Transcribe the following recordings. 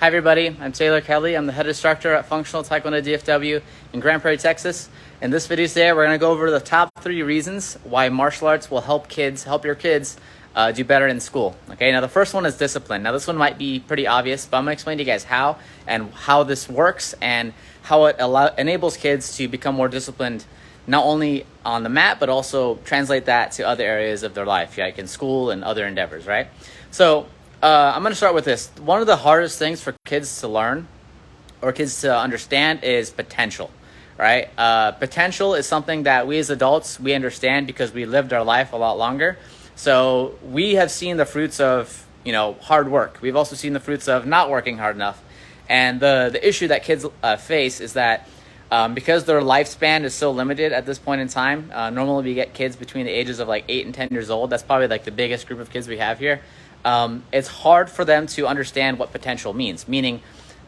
Hi everybody, I'm Taylor Kelly. I'm the head instructor at Functional Taekwondo DFW in Grand Prairie, Texas. In this video today, we're going to go over the top 3 reasons why martial arts will help your kids do better in school. Okay, now the first one is discipline. Now this one might be pretty obvious, but I'm going to explain to you guys how this works and how it enables kids to become more disciplined, not only on the mat, but also translate that to other areas of their life, like in school and other endeavors, right? So I'm going to start with this. One of the hardest things for kids to learn or kids to understand is potential, right? Potential is something that we as adults, we understand because we lived our life a lot longer. So we have seen the fruits of, hard work. We've also seen the fruits of not working hard enough. And the issue that kids face is that because their lifespan is so limited at this point in time, normally we get kids between the ages of like 8 and 10 years old. That's probably like the biggest group of kids we have here. It's hard for them to understand what potential means, meaning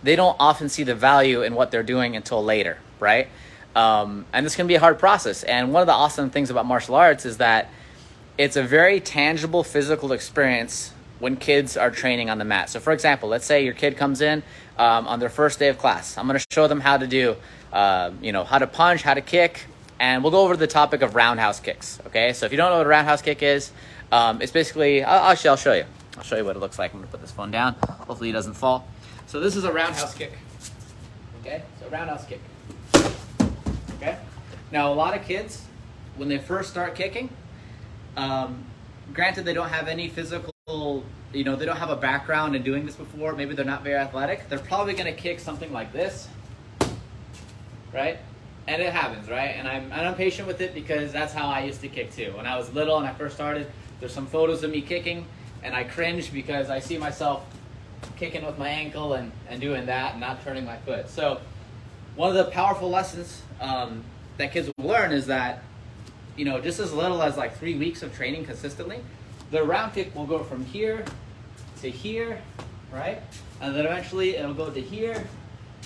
they don't often see the value in what they're doing until later, right? And this can be a hard process. And one of the awesome things about martial arts is that it's a very tangible physical experience when kids are training on the mat. So for example, let's say your kid comes in on their first day of class. I'm going to show them how to do, how to punch, how to kick, and we'll go over the topic of roundhouse kicks, okay? So if you don't know what a roundhouse kick is, it's basically, I'll show you. I'll show you what it looks like. I'm going to put this phone down. Hopefully it doesn't fall. So this is a roundhouse kick. Okay? So roundhouse kick. Okay? Now a lot of kids, when they first start kicking, granted they don't have any physical, they don't have a background in doing this before. Maybe they're not very athletic. They're probably going to kick something like this. Right? And it happens, right? And I'm impatient with it because that's how I used to kick too. When I was little and I first started, there's some photos of me kicking, and I cringe because I see myself kicking with my ankle and doing that and not turning my foot. So one of the powerful lessons that kids will learn is that, just as little as like 3 weeks of training consistently, the round kick will go from here to here, right? And then eventually it'll go to here,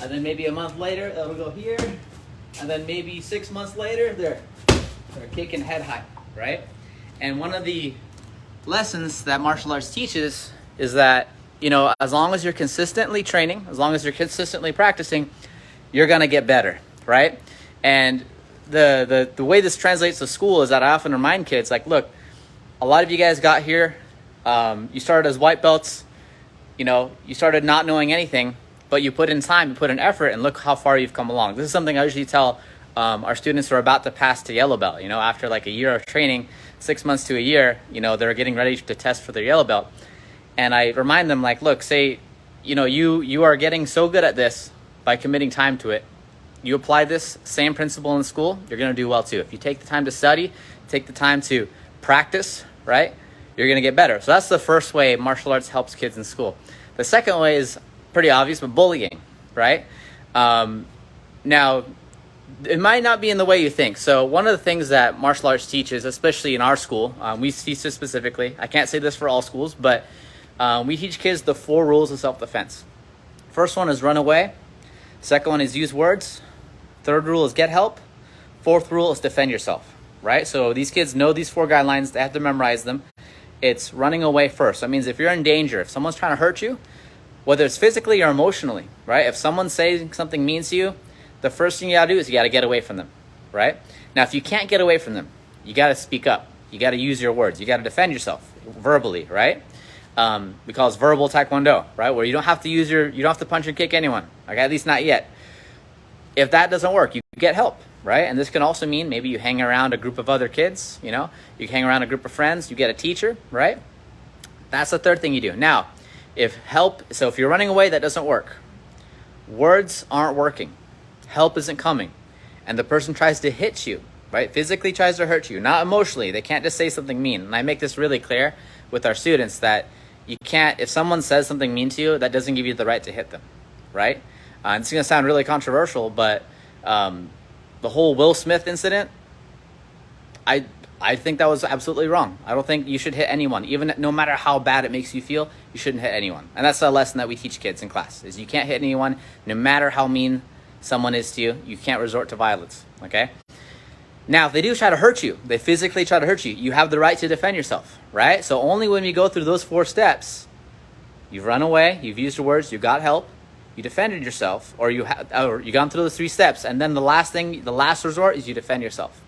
and then maybe a month later it'll go here, and then maybe 6 months later they're kicking head high, right? And one of the lessons that martial arts teaches is that, as long as you're consistently training, as long as you're consistently practicing, you're going to get better, right? And the way this translates to school is that I often remind kids, like, look, a lot of you guys got here, you started as white belts, you started not knowing anything, but you put in time, you put in effort, and look how far you've come along. This is something I usually tell our students who are about to pass to yellow belt. After like a year of training, 6 months to a year, they're getting ready to test for their yellow belt. And I remind them, like, look, say, you are getting so good at this by committing time to it. You apply this same principle in school, you're going to do well too. If you take the time to study, take the time to practice, right, you're going to get better. So that's the first way martial arts helps kids in school. The second way is pretty obvious, but bullying, right? Now, it might not be in the way you think. So one of the things that martial arts teaches, especially in our school, we teach this specifically. I can't say this for all schools, but we teach kids the 4 rules of self-defense. First one is run away. Second one is use words. Third rule is get help. Fourth rule is defend yourself, right? So these kids know these 4 guidelines. They have to memorize them. It's running away first. That means if you're in danger, if someone's trying to hurt you, whether it's physically or emotionally, right? If someone's saying something mean to you, the first thing you gotta do is you gotta get away from them, right? Now, if you can't get away from them, you gotta speak up. You gotta use your words. You gotta defend yourself verbally, right? We call this verbal Taekwondo, right? Where you don't have to punch and kick anyone, okay? At least not yet. If that doesn't work, you get help, right? And this can also mean maybe you hang around a group of other kids, you hang around a group of friends, you get a teacher, right? That's the third thing you do. Now, if you're running away, that doesn't work. Words aren't working. Help isn't coming. And the person tries to hit you, right? Physically tries to hurt you, not emotionally. They can't just say something mean. And I make this really clear with our students that you can't, if someone says something mean to you, that doesn't give you the right to hit them, right? It's going to sound really controversial, but the whole Will Smith incident, I think that was absolutely wrong. I don't think you should hit anyone. Even no matter how bad it makes you feel, you shouldn't hit anyone. And that's a lesson that we teach kids in class, is you can't hit anyone no matter how mean someone is to you. You can't resort to violence, okay? Now, if they do try to hurt you, they physically try to hurt you, you have the right to defend yourself, right? So only when we go through those 4 steps, you've run away, you've used your words, you got help, you defended yourself, or you gone through the 3 steps, and then the last resort is you defend yourself,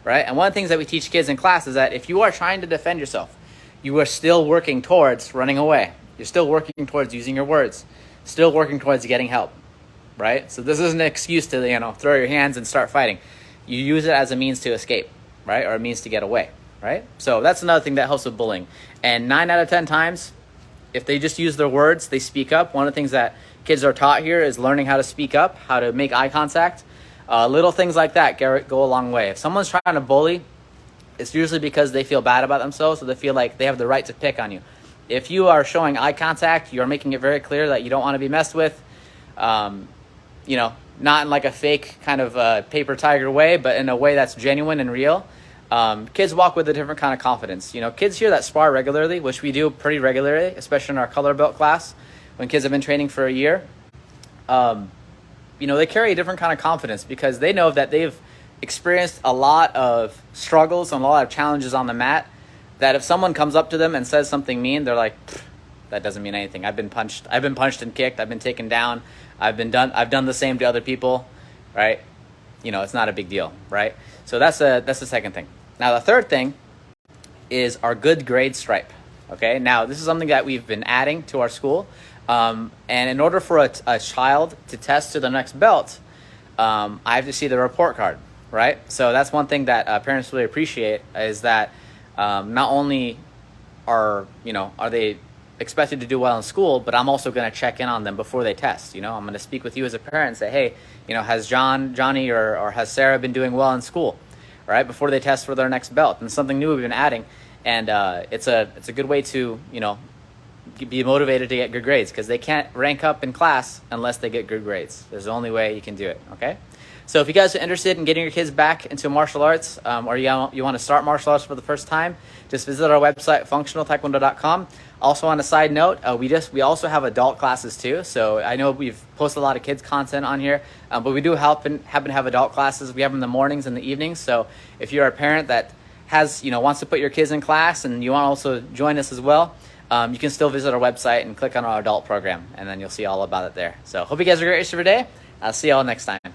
right? And one of the things that we teach kids in class is that if you are trying to defend yourself, you are still working towards running away. You're still working towards using your words, still working towards getting help, right? So this isn't an excuse to, throw your hands and start fighting. You use it as a means to escape, right? Or a means to get away, right? So that's another thing that helps with bullying. And 9 out of 10 times, if they just use their words, they speak up. One of the things that kids are taught here is learning how to speak up, how to make eye contact. Little things like that go a long way. If someone's trying to bully, it's usually because they feel bad about themselves, so they feel like they have the right to pick on you. If you are showing eye contact, you're making it very clear that you don't want to be messed with. Not in like a fake kind of paper tiger way, but in a way that's genuine and real. Kids walk with a different kind of confidence. Kids here that spar regularly, which we do pretty regularly, especially in our color belt class, when kids have been training for a year, they carry a different kind of confidence because they know that they've experienced a lot of struggles and a lot of challenges on the mat, that if someone comes up to them and says something mean, they're like, that doesn't mean anything. I've been punched and kicked. I've been taken down. I've done the same to other people, right? It's not a big deal, right? So that's the second thing. Now, the third thing is our good grade stripe, okay? Now, this is something that we've been adding to our school. And in order for a child to test to the next belt, I have to see the report card, right? So that's one thing that parents really appreciate, is that not only are they expected to do well in school, but I'm also going to check in on them before they test. I'm going to speak with you as a parent and say, hey, has Johnny or has Sarah been doing well in school, right? Before they test for their next belt. And something new we've been adding, and it's a good way to be motivated to get good grades, because they can't rank up in class unless they get good grades. There's the only way you can do it, okay? So if you guys are interested in getting your kids back into martial arts, or you want to start martial arts for the first time, just visit our website, functionaltaekwondo.com. Also, on a side note, we also have adult classes too. So I know we've posted a lot of kids content on here, but we do happen to have adult classes. We have them in the mornings and the evenings. So if you're a parent that wants to put your kids in class and you want to also join us as well, you can still visit our website and click on our adult program, and then you'll see all about it there. So hope you guys have a great rest of your day. I'll see y'all next time.